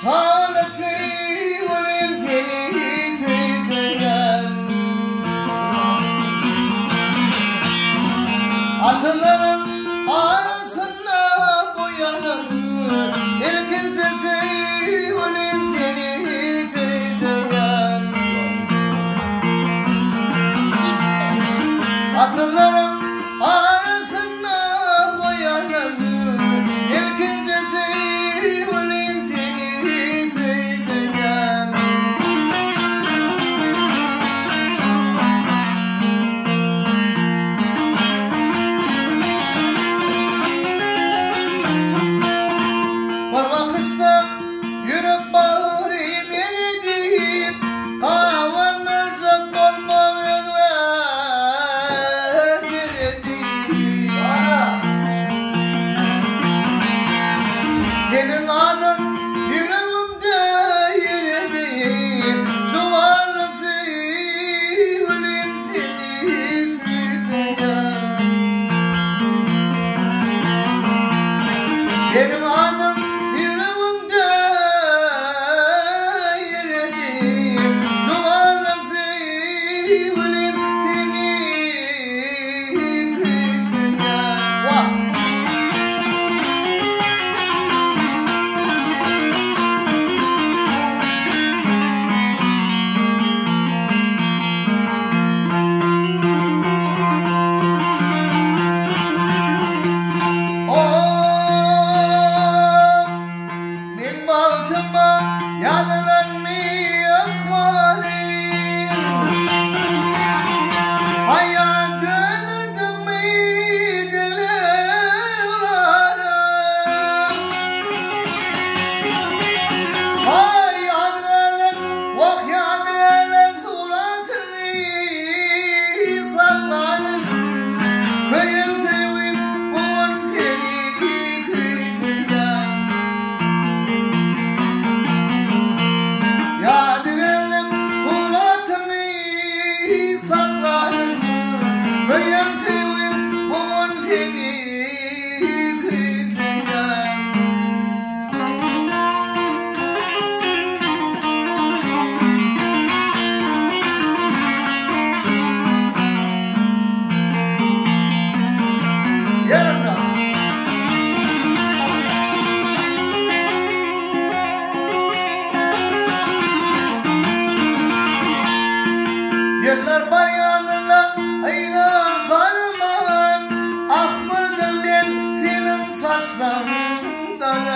Sağlıklı olayım seni güzelim. Atların arasında boyanım, ilkincesi olayım seni güzelim. Atların arasında boyanım, ilkincesi olayım seni güzelim. Var bakışta yürüp bağırayım yeni deyip, kavanılacak olmam özür deyip. Senin adın yüreğimde yer edeyim, çoğalım seveyim seni güzelim. Benim adım yüreğimde yer edeyim, çoğalım seveyim seni güzelim. Vah! Yıllar bayanlarla ayna karman, akmırdım ben senin saçlarından.